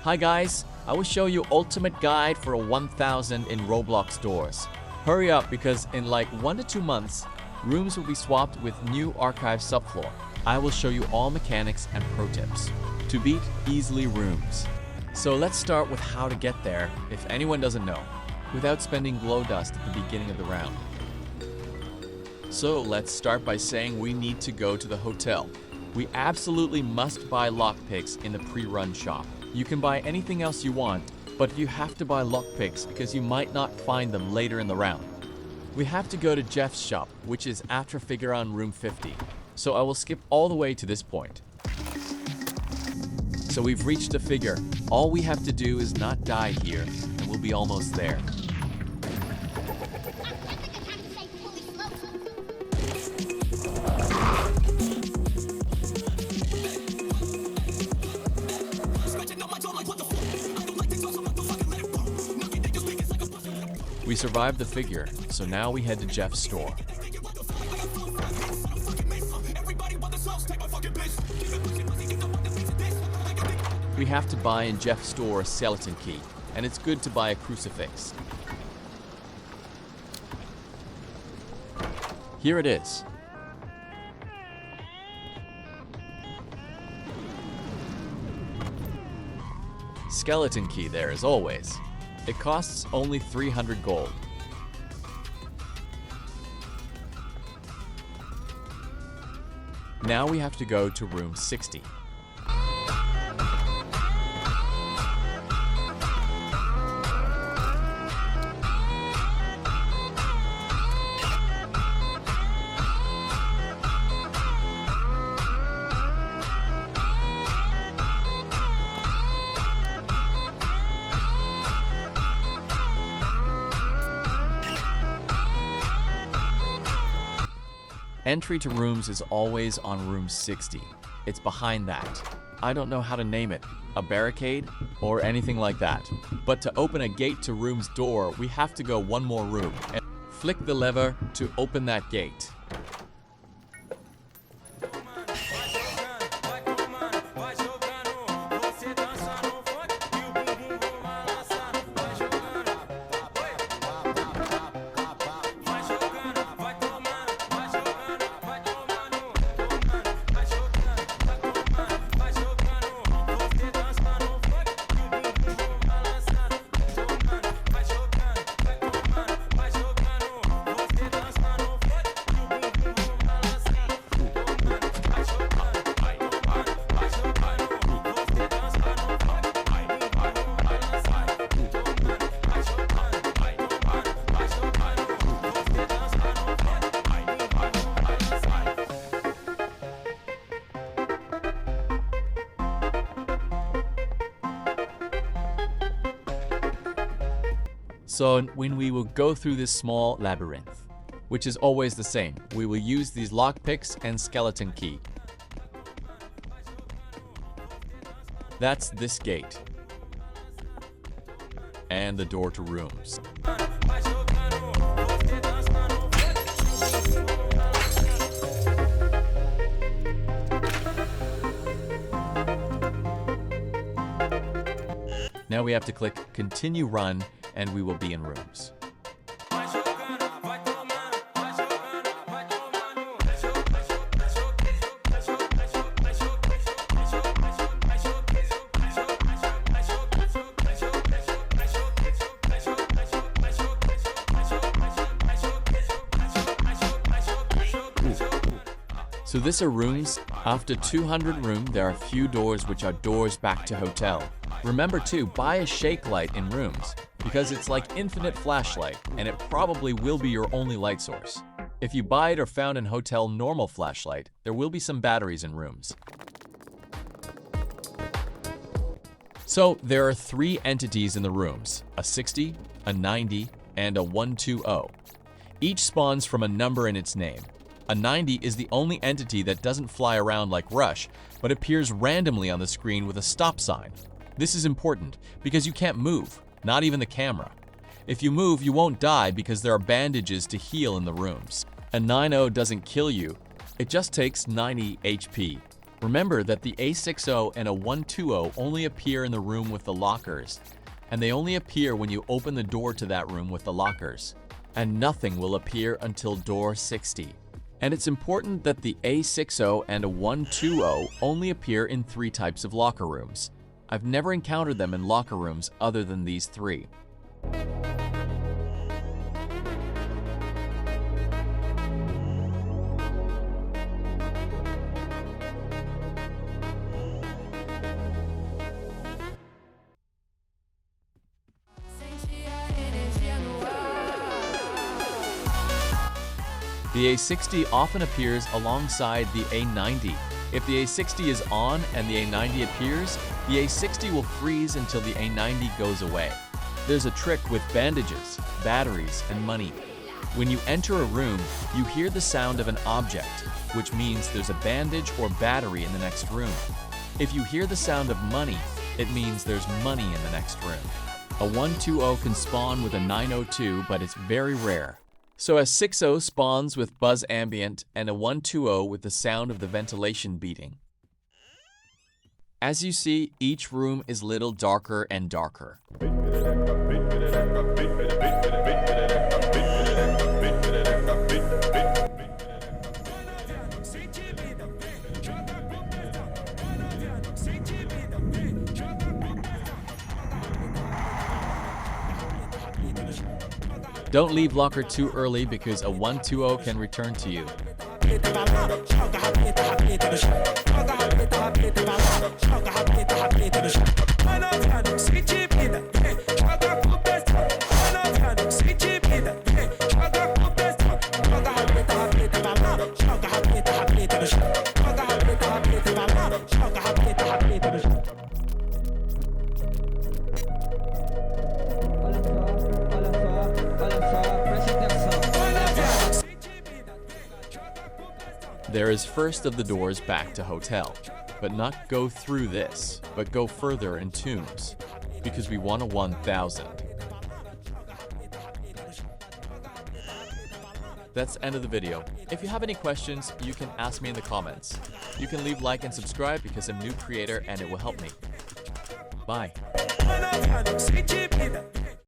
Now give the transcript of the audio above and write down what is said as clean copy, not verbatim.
Hi guys, I will show you ultimate guide for a 1000 in Roblox doors. Hurry up because in like 1 to 2 months, rooms will be swapped with new archive subfloor. I will show you all mechanics and pro tips to beat easily rooms. So let's start with how to get there, if anyone doesn't know, without spending glow dust at the beginning of the round. So let's start by saying we need to go to the hotel. We absolutely must buy lockpicks in the pre-run shop. You can buy anything else you want, but you have to buy lockpicks because you might not find them later in the round. We have to go to Jeff's shop, which is after figure on room 50. So I will skip all the way to this point. So we've reached the figure. All we have to do is not die here, and we'll be almost there. We survived the figure, so now we head to Jeff's store. We have to buy in Jeff's store a skeleton key, and it's good to buy a crucifix. Here it is. Skeleton key there as always. It costs only 300 gold. Now we have to go to room 60. Entry to rooms is always on room 60. It's behind that. I don't know how to name it, a barricade or anything like that. But to open a gate to room's door, we have to go one more room and flick the lever to open that gate. So when we will go through this small labyrinth, which is always the same, we will use these lockpicks and skeleton key. That's this gate. And the door to rooms. Now we have to click continue run and we will be in rooms. So these are rooms. After 200 room, there are a few doors which are doors back to hotel. Remember to buy a shake light in rooms, because it's like infinite flashlight, and it probably will be your only light source. If you buy it or found in hotel normal flashlight, there will be some batteries in rooms. So there are 3 entities in the rooms, a 60, a 90, and a 120. Each spawns from a number in its name. A 90 is the only entity that doesn't fly around like Rush, but appears randomly on the screen with a stop sign. This is important because you can't move, not even the camera. If you move, you won't die because there are bandages to heal in the rooms. A 90 doesn't kill you, it just takes 90 HP. Remember that the A-60 and A-120 only appear in the room with the lockers, and they only appear when you open the door to that room with the lockers. And nothing will appear until door 60. And it's important that the A-60 and A-120 only appear in 3 types of locker rooms. I've never encountered them in locker rooms other than these 3. The A-60 often appears alongside the A-90. If the A-60 is on and the A-90 appears, the A-60 will freeze until the A-90 goes away. There's a trick with bandages, batteries, and money. When you enter a room, you hear the sound of an object, which means there's a bandage or battery in the next room. If you hear the sound of money, it means there's money in the next room. A 120 can spawn with a 902, but it's very rare. So a 60 spawns with buzz ambient and a 120 with the sound of the ventilation beating. As you see, each room is little darker and darker. Don't leave locker too early because a 120 can return to you. There is first of the doors back to hotel, but not go through this, but go further in tombs, because we want a 1000. That's the end of the video. If you have any questions, you can ask me in the comments. You can leave like and subscribe because I'm a new creator and it will help me. Bye.